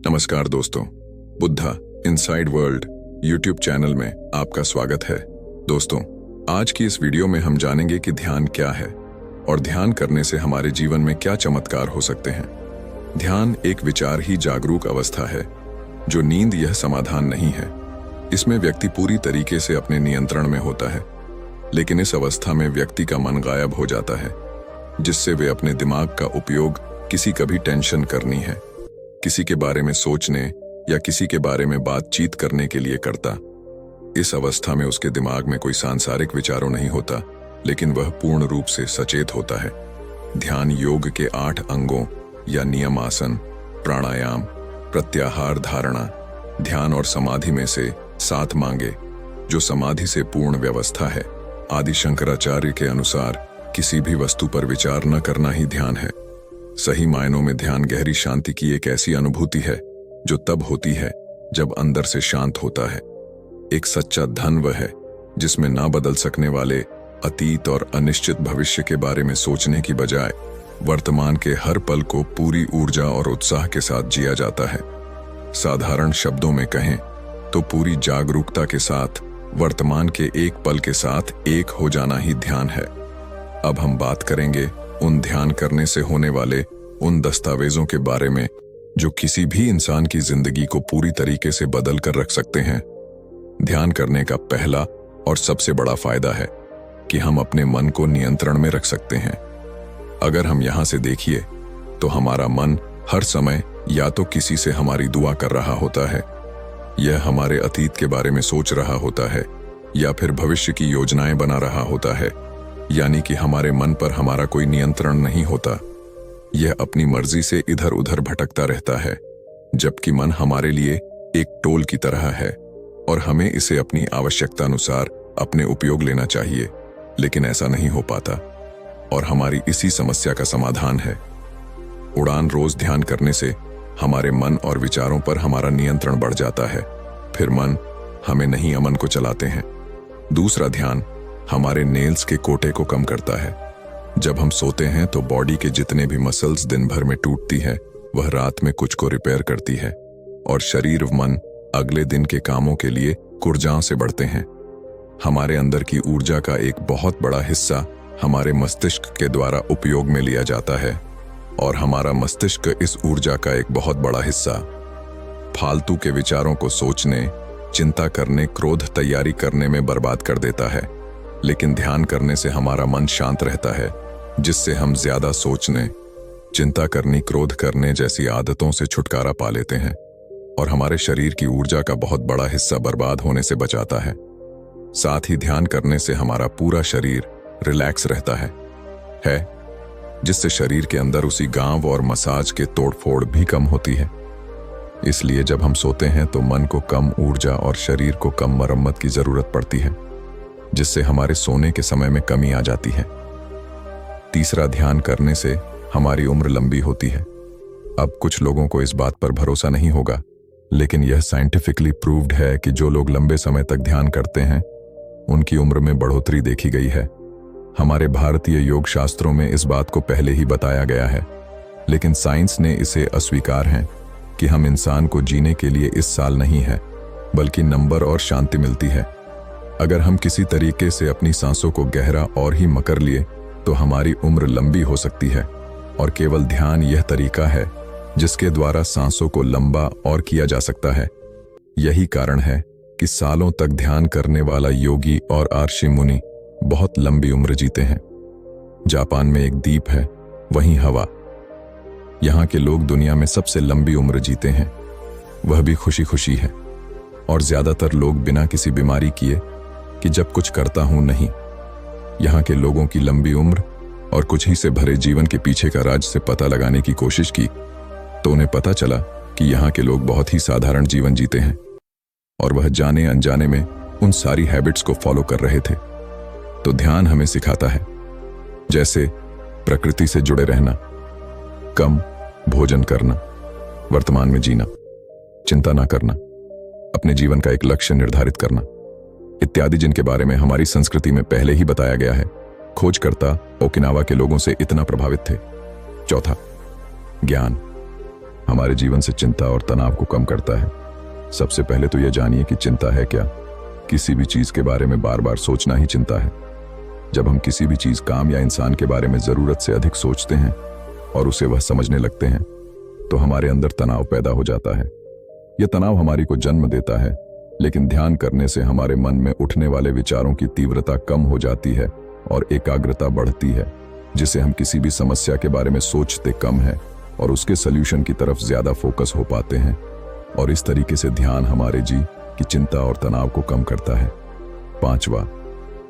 नमस्कार दोस्तों, Buddha inside world YouTube channel में आपका स्वागत है। दोस्तों, आज की इस वीडियो में हम जानेंगे कि ध्यान क्या है और ध्यान करने से हमारे जीवन में क्या चमत्कार हो सकते हैं। ध्यान एक विचार ही जागरूक अवस्था है, जो नींद यह समाधान नहीं है। इसमें व्यक्ति पूरी तरीके से अपने नियंत्रण में होता है, लेकिन इस अवस्था में व्यक्ति का मन गायब हो जाता है, जिससे वे अपने दिमाग का उपयोग किसी कभी टेंशन करनी है, किसी के बारे में सोचने या किसी के बारे में बातचीत करने के लिए करता। इस अवस्था में उसके दिमाग में कोई सांसारिक विचारों नहीं होता, लेकिन वह पूर्ण रूप से सचेत होता है। ध्यान योग के 8 अंगों या नियम आसन, प्राणायाम, प्रत्याहार धारणा, ध्यान और समाधि में से 7 मांगे, जो समाधि से पूर्ण व्यवस्था है। आदि शंकराचार्य के अनुसार किसी भी वस्तु पर विचार न करना ही ध्यान है। सही मायनों में ध्यान गहरी शांति की एक ऐसी अनुभूति है जो तब होती है जब अंदर से शांत होता है। एक सच्चा धन वह है जिसमें ना बदल सकने वाले अतीत और अनिश्चित भविष्य के बारे में सोचने की बजाय वर्तमान के हर पल को पूरी ऊर्जा और उत्साह के साथ जिया जाता है। साधारण शब्दों में कहें तो पूरी जागरूकता के साथ वर्तमान के एक पल के साथ एक हो जाना ही ध्यान है। अब हम बात करेंगे उन ध्यान करने से होने वाले उन दस्तावेजों के बारे में जो किसी भी इंसान की जिंदगी को पूरी तरीके से बदल कर रख सकते हैं। ध्यान करने का पहला और सबसे बड़ा फायदा है कि हम अपने मन को नियंत्रण में रख सकते हैं। अगर हम यहां से देखिए तो हमारा मन हर समय या तो किसी से हमारी दुआ कर रहा होता है, यह हमारे अतीत के बारे में सोच रहा होता है, या फिर भविष्य की योजनाएं बना रहा होता है। यानी कि हमारे मन पर हमारा कोई नियंत्रण नहीं होता। यह अपनी मर्जी से इधर उधर भटकता रहता है, जबकि मन हमारे लिए एक टोल की तरह है और हमें इसे अपनी आवश्यकता अनुसार अपने उपयोग लेना चाहिए, लेकिन ऐसा नहीं हो पाता। और हमारी इसी समस्या का समाधान है उड़ान। रोज ध्यान करने से हमारे मन और विचारों पर हमारा नियंत्रण बढ़ जाता है, फिर मन हमें नहीं अमन को चलाते हैं। दूसरा, ध्यान हमारे नेल्स के कोटे को कम करता है। जब हम सोते हैं तो बॉडी के जितने भी मसल्स दिन भर में टूटती है, वह रात में कुछ को रिपेयर करती है और शरीर व मन अगले दिन के कामों के लिए कुर्जाओं से बढ़ते हैं। हमारे अंदर की ऊर्जा का एक बहुत बड़ा हिस्सा हमारे मस्तिष्क के द्वारा उपयोग में लिया जाता है और हमारा मस्तिष्क इस ऊर्जा का एक बहुत बड़ा हिस्सा फालतू के विचारों को सोचने, चिंता करने, क्रोध तैयारी करने में बर्बाद कर देता है। लेकिन ध्यान करने से हमारा मन शांत रहता है, जिससे हम ज्यादा सोचने, चिंता करने, क्रोध करने जैसी आदतों से छुटकारा पा लेते हैं और हमारे शरीर की ऊर्जा का बहुत बड़ा हिस्सा बर्बाद होने से बचाता है। साथ ही ध्यान करने से हमारा पूरा शरीर रिलैक्स रहता है, जिससे शरीर के अंदर उसी गांव और मसाज के तोड़फोड़ भी कम होती है। इसलिए जब हम सोते हैं तो मन को कम ऊर्जा और शरीर को कम मरम्मत की जरूरत पड़ती है, जिससे हमारे सोने के समय में कमी आ जाती है। तीसरा, ध्यान करने से हमारी उम्र लंबी होती है। अब कुछ लोगों को इस बात पर भरोसा नहीं होगा, लेकिन यह साइंटिफिकली प्रूव्ड है कि जो लोग लंबे समय तक ध्यान करते हैं उनकी उम्र में बढ़ोतरी देखी गई है। हमारे भारतीय योग शास्त्रों में इस बात को पहले ही बताया गया है, लेकिन साइंस ने इसे अस्वीकार है कि हम इंसान को जीने के लिए इस साल नहीं है, बल्कि नंबर और शांति मिलती है। अगर हम किसी तरीके से अपनी सांसों को गहरा और ही मकर लिए तो हमारी उम्र लंबी हो सकती है, और केवल ध्यान यह तरीका है जिसके द्वारा सांसों को लंबा और किया जा सकता है। यही कारण है कि सालों तक ध्यान करने वाला योगी और ऋषि मुनि बहुत लंबी उम्र जीते हैं। जापान में एक द्वीप है, वहीं हवा। यहाँ के लोग दुनिया में सबसे लंबी उम्र जीते हैं, वह भी खुशी खुशी है। और ज्यादातर लोग बिना किसी बीमारी किए कि जब कुछ करता हूं नहीं। यहाँ के लोगों की लंबी उम्र और कुछ ही से भरे जीवन के पीछे का राज से पता लगाने की कोशिश की तो उन्हें पता चला कि यहाँ के लोग बहुत ही साधारण जीवन जीते हैं और वह जाने अनजाने में उन सारी हैबिट्स को फॉलो कर रहे थे। तो ध्यान हमें सिखाता है, जैसे प्रकृति से जुड़े रहना, कम भोजन करना, वर्तमान में जीना, चिंता ना करना, अपने जीवन का एक लक्ष्य निर्धारित करना इत्यादि, जिनके बारे में हमारी संस्कृति में पहले ही बताया गया है। खोजकर्ता ओकिनावा के लोगों से इतना प्रभावित थे। चौथा, ज्ञान। हमारे जीवन से चिंता और तनाव को कम करता है। सबसे पहले तो यह जानिए कि चिंता है क्या। किसी भी चीज के बारे में बार बार सोचना ही चिंता है। जब हम किसी भी चीज, काम या इंसान के बारे में जरूरत से अधिक सोचते हैं और उसे वह समझने लगते हैं तो हमारे अंदर तनाव पैदा हो जाता है। यह तनाव हमारी को जन्म देता है, लेकिन ध्यान करने से हमारे मन में उठने वाले विचारों की तीव्रता कम हो जाती है और एकाग्रता बढ़ती है, जिससे हम किसी भी समस्या के बारे में सोचते कम है और उसके सल्यूशन की तरफ ज्यादा फोकस हो पाते हैं। और इस तरीके से ध्यान हमारे जी की चिंता और तनाव को कम करता है। 5वां,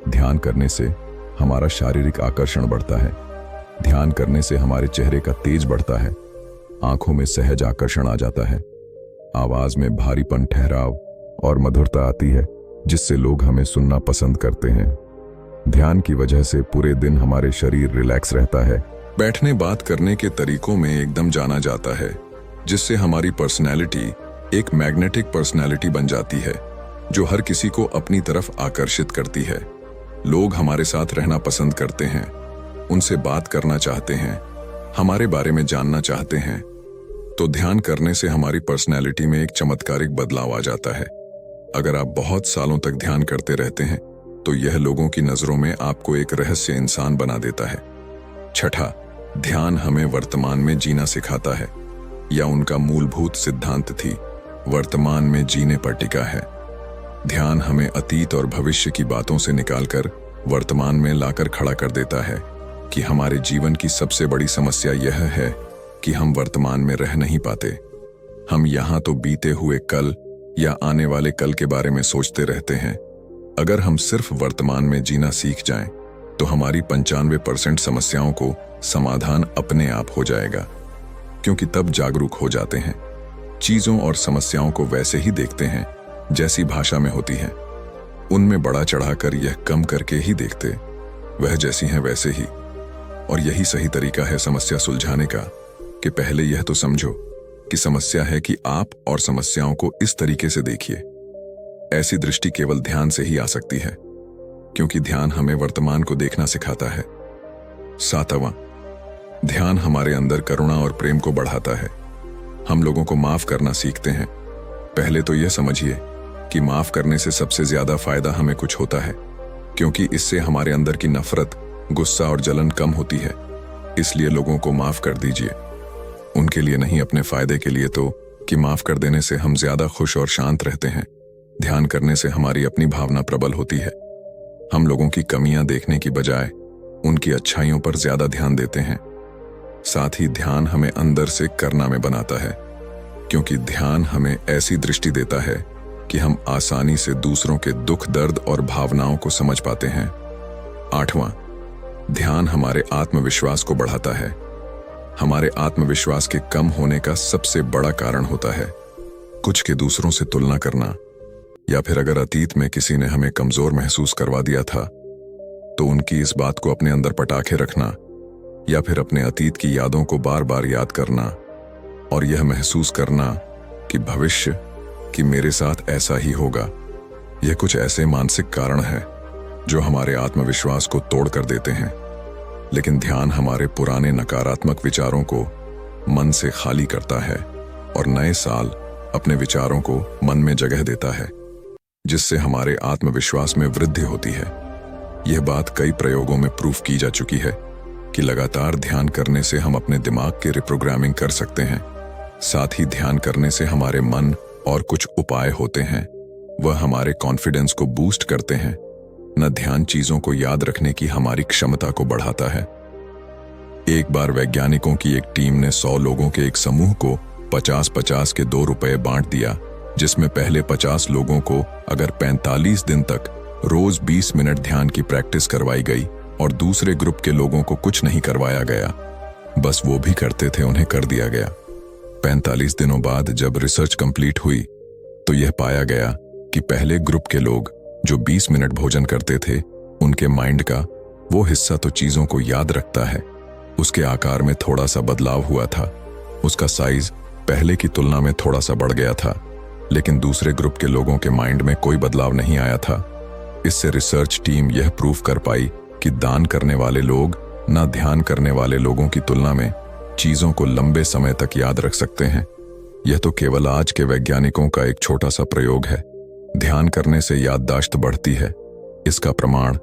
ध्यान करने से हमारा शारीरिक आकर्षण बढ़ता है। ध्यान करने से हमारे चेहरे का तेज बढ़ता है, आंखों में सहज आकर्षण आ जाता है, आवाज में भारीपन, ठहराव और मधुरता आती है, जिससे लोग हमें सुनना पसंद करते हैं। ध्यान की वजह से पूरे दिन हमारे शरीर रिलैक्स रहता है। बैठने बात करने के तरीकों में एकदम जाना जाता है, जिससे हमारी पर्सनैलिटी एक मैग्नेटिक पर्सनैलिटी बन जाती है जो हर किसी को अपनी तरफ आकर्षित करती है। लोग हमारे साथ रहना पसंद करते हैं, उनसे बात करना चाहते हैं, हमारे बारे में जानना चाहते हैं। तो ध्यान करने से हमारी पर्सनैलिटी में एक चमत्कारिक बदलाव आ जाता है। अगर आप बहुत सालों तक ध्यान करते रहते हैं तो यह लोगों की नजरों में आपको एक रहस्य इंसान बना देता है। 6, ध्यान हमें वर्तमान में जीना सिखाता है। यह उनका मूलभूत सिद्धांत थी, वर्तमान में जीने पर टिका है। ध्यान हमें अतीत और भविष्य की बातों से निकालकर वर्तमान में लाकर खड़ा कर देता है कि हमारे जीवन की सबसे बड़ी समस्या यह है कि हम वर्तमान में रह नहीं पाते। हम यहाँ तो बीते हुए कल या आने वाले कल के बारे में सोचते रहते हैं। अगर हम सिर्फ वर्तमान में जीना सीख जाएं, तो हमारी 95% समस्याओं को समाधान अपने आप हो जाएगा, क्योंकि तब जागरूक हो जाते हैं। चीजों और समस्याओं को वैसे ही देखते हैं जैसी भाषा में होती हैं। उनमें बड़ा चढ़ाकर यह कम करके ही देखते, वह जैसी हैं वैसे ही। और यही सही तरीका है समस्या सुलझाने का, कि पहले यह तो समझो कि समस्या है कि आप और समस्याओं को इस तरीके से देखिए। ऐसी दृष्टि केवल ध्यान से ही आ सकती है, क्योंकि ध्यान हमें वर्तमान को देखना सिखाता है। 7वां, ध्यान हमारे अंदर करुणा और प्रेम को बढ़ाता है। हम लोगों को माफ करना सीखते हैं। पहले तो यह समझिए कि माफ करने से सबसे ज्यादा फायदा हमें कुछ होता है, क्योंकि इससे हमारे अंदर की नफरत, गुस्सा और जलन कम होती है। इसलिए लोगों को माफ कर दीजिए, उनके लिए नहीं, अपने फायदे के लिए। तो कि माफ कर देने से हम ज्यादा खुश और शांत रहते हैं। ध्यान करने से हमारी अपनी भावना प्रबल होती है। हम लोगों की कमियां देखने की बजाय उनकी अच्छाइयों पर ज्यादा ध्यान देते हैं। साथ ही ध्यान हमें अंदर से करना में बनाता है, क्योंकि ध्यान हमें ऐसी दृष्टि देता है कि हम आसानी से दूसरों के दुख, दर्द और भावनाओं को समझ पाते हैं। 8वां, ध्यान हमारे आत्मविश्वास को बढ़ाता है। हमारे आत्मविश्वास के कम होने का सबसे बड़ा कारण होता है कुछ के दूसरों से तुलना करना, या फिर अगर अतीत में किसी ने हमें कमजोर महसूस करवा दिया था तो उनकी इस बात को अपने अंदर पटाखे रखना, या फिर अपने अतीत की यादों को बार बार याद करना और यह महसूस करना कि भविष्य कि मेरे साथ ऐसा ही होगा। यह कुछ ऐसे मानसिक कारण हैं जो हमारे आत्मविश्वास को तोड़ कर देते हैं। लेकिन ध्यान हमारे पुराने नकारात्मक विचारों को मन से खाली करता है और नए साल अपने विचारों को मन में जगह देता है, जिससे हमारे आत्मविश्वास में वृद्धि होती है। यह बात कई प्रयोगों में प्रूफ की जा चुकी है कि लगातार ध्यान करने से हम अपने दिमाग की रिप्रोग्रामिंग कर सकते हैं। साथ ही ध्यान करने से हमारे मन और कुछ उपाय होते हैं, वह हमारे कॉन्फिडेंस को बूस्ट करते हैं। न ध्यान चीजों को याद रखने की हमारी क्षमता को बढ़ाता है। एक बार वैज्ञानिकों की एक टीम ने 100 लोगों के एक समूह को 50-50 के 2 रुपए बांट दिया, जिसमें पहले 50 लोगों को अगर 45 दिन तक रोज 20 मिनट ध्यान की प्रैक्टिस करवाई गई और दूसरे ग्रुप के लोगों को कुछ नहीं करवाया गया, बस वो भी करते थे उन्हें कर दिया गया। 45 दिनों बाद जब रिसर्च कंप्लीट हुई तो यह पाया गया कि पहले ग्रुप के लोग जो 20 मिनट भोजन करते थे, उनके माइंड का वो हिस्सा तो चीजों को याद रखता है, उसके आकार में थोड़ा सा बदलाव हुआ था। उसका साइज पहले की तुलना में थोड़ा सा बढ़ गया था, लेकिन दूसरे ग्रुप के लोगों के माइंड में कोई बदलाव नहीं आया था। इससे रिसर्च टीम यह प्रूफ कर पाई कि दान करने वाले लोग ना ध्यान करने वाले लोगों की तुलना में चीजों को लंबे समय तक याद रख सकते हैं। यह तो केवल आज के वैज्ञानिकों का एक छोटा सा प्रयोग है। ध्यान करने से याददाश्त बढ़ती है। इसका प्रमाण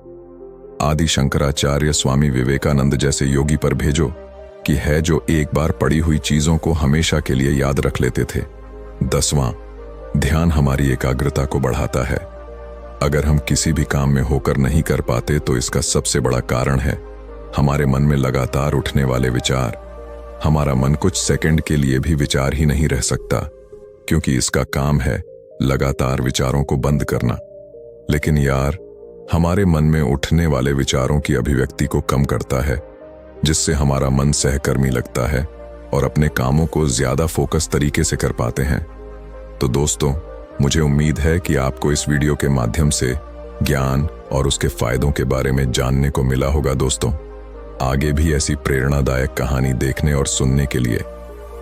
आदि शंकराचार्य, स्वामी विवेकानंद जैसे योगी पर भेजो कि है जो एक बार पड़ी हुई चीजों को हमेशा के लिए याद रख लेते थे। 10वां, ध्यान हमारी एकाग्रता को बढ़ाता है। अगर हम किसी भी काम में होकर नहीं कर पाते तो इसका सबसे बड़ा कारण है हमारे मन में लगातार उठने वाले विचार। हमारा मन कुछ सेकंड के लिए भी विचार ही नहीं रह सकता, क्योंकि इसका काम है लगातार विचारों को बंद करना। लेकिन यार, हमारे मन में उठने वाले विचारों की अभिव्यक्ति को कम करता है, जिससे हमारा मन सहकर्मी लगता है और अपने कामों को ज्यादा फोकस तरीके से कर पाते हैं। तो दोस्तों, मुझे उम्मीद है कि आपको इस वीडियो के माध्यम से ज्ञान और उसके फायदों के बारे में जानने को मिला होगा। दोस्तों, आगे भी ऐसी प्रेरणादायक कहानी देखने और सुनने के लिए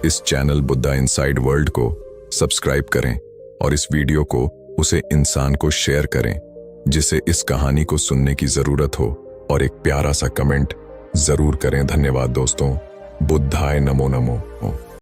इस चैनल बुद्धा इनसाइड वर्ल्ड को सब्सक्राइब करें और इस वीडियो को उसे इंसान को शेयर करें जिसे इस कहानी को सुनने की जरूरत हो, और एक प्यारा सा कमेंट जरूर करें। धन्यवाद दोस्तों। बुद्धाय नमो नमो।